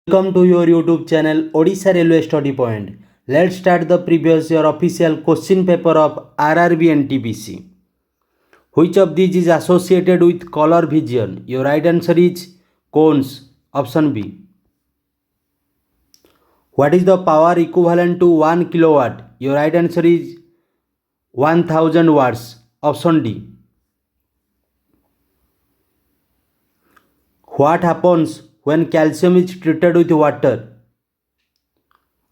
Welcome to your YouTube channel Odisha Railway Study Point. Let's start the previous year official question paper of RRB and TPC. Which of these is associated with color vision? Your right answer is cones. Option B. What is the power equivalent to 1 kilowatt? Your right answer is 1000 watts. Option D. What happens when calcium is treated with water?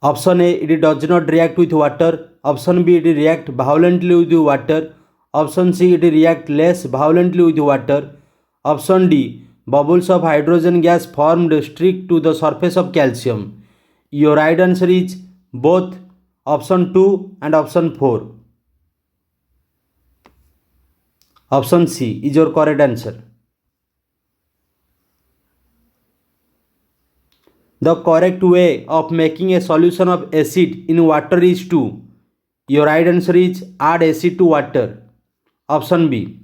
Option A, it does not react with water. Option B, it react violently with water. Option C, it react less violently with water. Option D, bubbles of hydrogen gas formed stick to the surface of calcium. Your right answer is both option 2 and option 4. Option C is your correct answer. The correct way of making a solution of acid in water is to. Your right answer is add acid to water. Option B.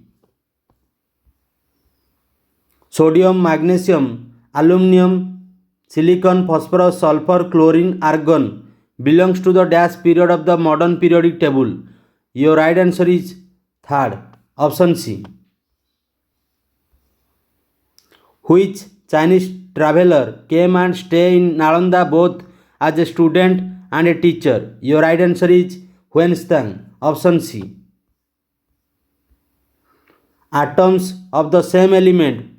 Sodium, magnesium, aluminum, silicon, phosphorus, sulfur, chlorine, argon belongs to the dash period of the modern periodic table. Your right answer is third. Option C. Which Chinese traveler came and stayed in Nalanda both as a student and a teacher? Your right answer is Huanzhang. Option C. Atoms of the same element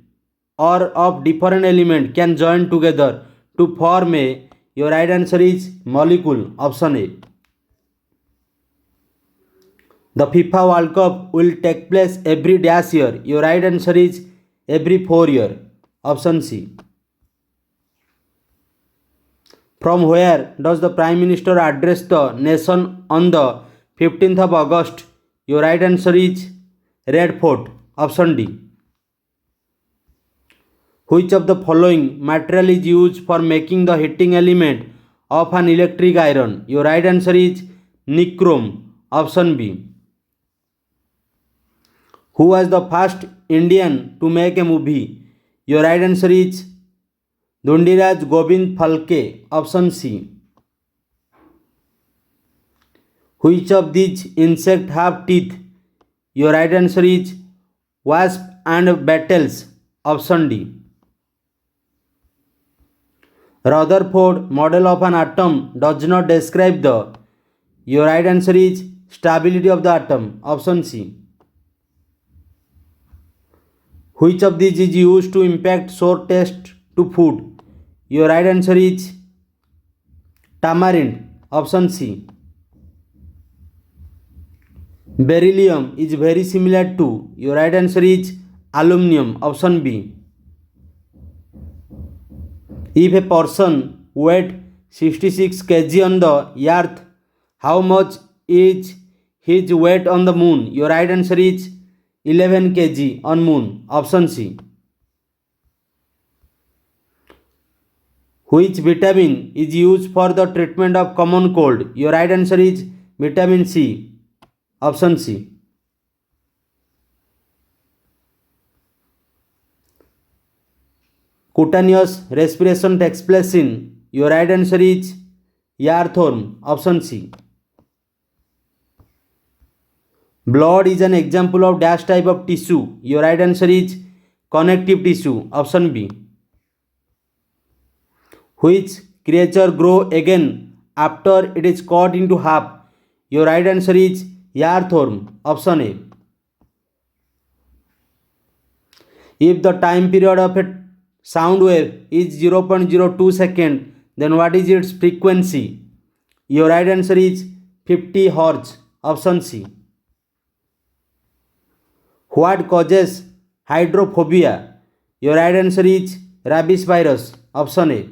or of different element can join together to form a. Your right answer is molecule. Option A. The FIFA World Cup will take place every dash year. Your right answer is every 4 years. Option C. From where does the Prime Minister address the nation on the 15th of August? Your right answer is Red Fort. Option D. Which of the following material is used for making the heating element of an electric iron? Your right answer is nichrome. Option B. Who was the first Indian to make a movie? Your right answer is Dhundiraj Govind Phalke. Option C. Which of these insects have teeth? Your right answer is wasp and beetles. Option D. Rutherford model of an atom does not describe the. Your right answer is stability of the atom. Option C. Which of these is used to impact sour taste to food? Your right answer is tamarind. Option C. Beryllium is very similar to. Your right answer is aluminum. Option B. If a person weighs 66 kg on the earth, how much is his weight on the moon? Your right answer is 11 kg on moon. Option C. Which vitamin is used for the treatment of common cold? Your right answer is vitamin C. Option C. Cutaneous respiration takes place in. Your right answer is earthworm. Option C. Blood is an example of dash type of tissue. Your right answer is connective tissue. Option B. Which creature grow again after it is cut into half? Your right answer is earthworm. Option A. If the time period of a sound wave is 0.02 second, then what is its frequency? Your right answer is 50 Hz. Option C. What causes hydrophobia? Your right answer is rabies virus. Option A.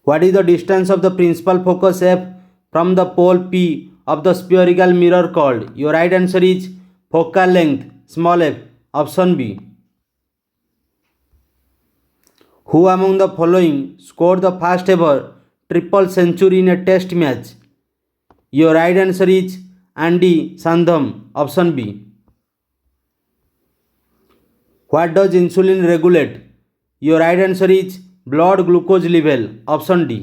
What is the distance of the principal focus F from the pole P of the spherical mirror called? Your right answer is focal length small f. Option B. Who among the following scored the first ever triple century in a test match? Your right answer is Andy Sandham. Option B. What does insulin regulate? Your right answer is blood glucose level. Option D.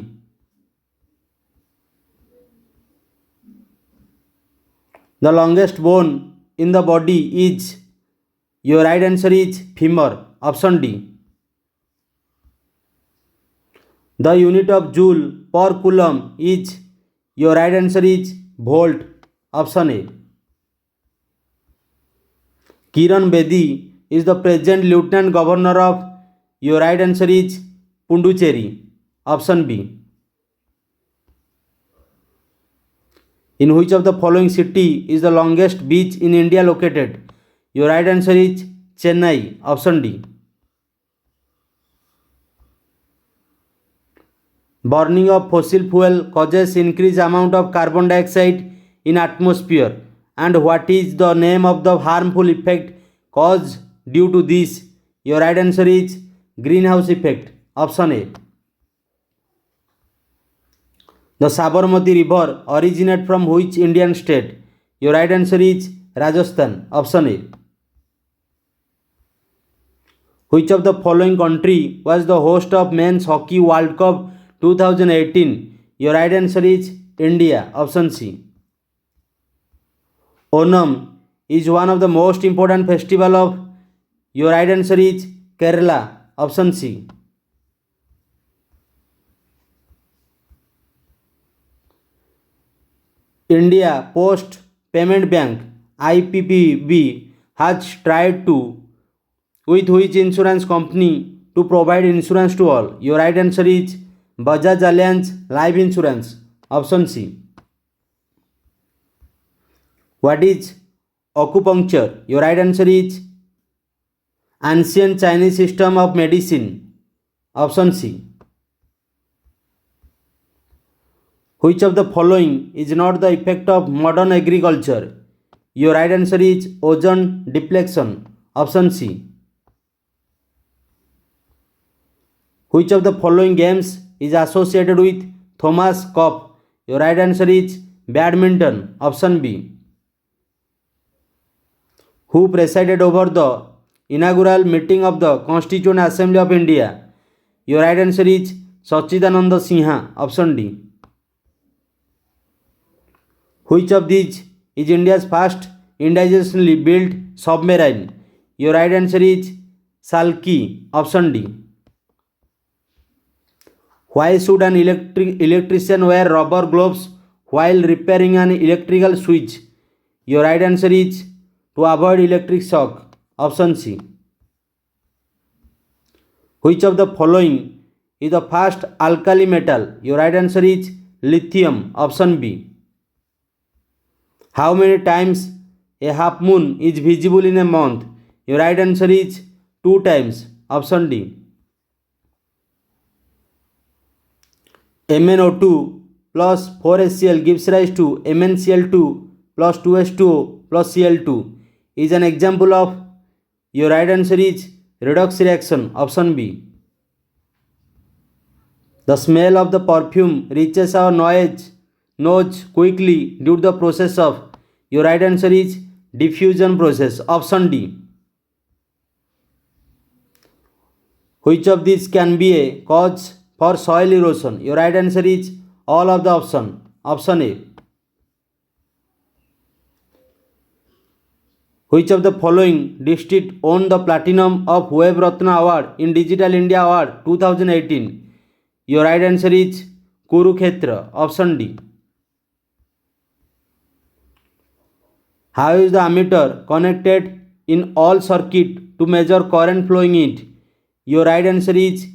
The longest bone in the body is. Your right answer is femur. Option D. The unit of joule per coulomb is. Your right answer is volt. Option A. Kiran Bedi is the present Lieutenant Governor of. Your right answer is Puducherry. Option B. In which of the following city is the longest beach in India located? Your right answer is Chennai. Option D. Burning of fossil fuel causes increased amount of carbon dioxide in atmosphere, and what is the name of the harmful effect caused due to this? Your right answer is greenhouse effect. Option A. The Sabarmati river originates from which Indian state? Your right answer is Rajasthan. Option A. Which of the following country was the host of Men's Hockey World Cup 2018? Your right answer is India. Option C. Onam is one of the most important festival of. Your right answer is Kerala. Option C. India Post Payment Bank IPPB has tried to with which insurance company to provide insurance to all? Your right answer is Bajaj Allianz Life Insurance. Option C. What is acupuncture? Your right answer is ancient Chinese system of medicine. Option C. Which of the following is not the effect of modern agriculture? Your right answer is ozone depletion. Option C. Which of the following games is associated with Thomas Cup? Your right answer is badminton. Option B. Who presided over the inaugural meeting of the Constituent Assembly of India? Your right answer is Sachidananda Sinha. Option D. Which of these is India's first indigenously built submarine? Your right answer is Salki. Option D. Why should an electrician wear rubber gloves while repairing an electrical switch? Your right answer is to avoid electric shock. Option C. Which of the following is the first alkali metal? Your right answer is lithium. Option B. How many times a half moon is visible in a month? Your right answer is 2 times. Option D. MnO2 plus 4HCl gives rise to MnCl2 plus 2H2O plus Cl2 is an example of. Your right answer is redox reaction. Option B. The smell of the perfume reaches our nose quickly due to the process of. Your right answer is diffusion process. Option D. Which of these can be a cause for soil erosion? Your right answer is all of the option. Option A. Which of the following district won the Platinum of Web Ratna Award in Digital India Award 2018? Your right answer is Kurukshetra. Option D. How is the ammeter connected in all circuit to measure current flowing in it? Your right answer is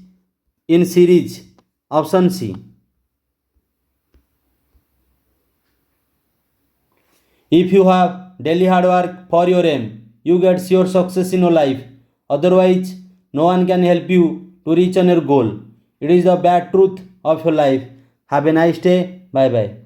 in series. Option C. If you have daily hard work for your aim, you get sure success in your life. Otherwise, no one can help you to reach on your goal. It is the bad truth of your life. Have a nice day. Bye bye.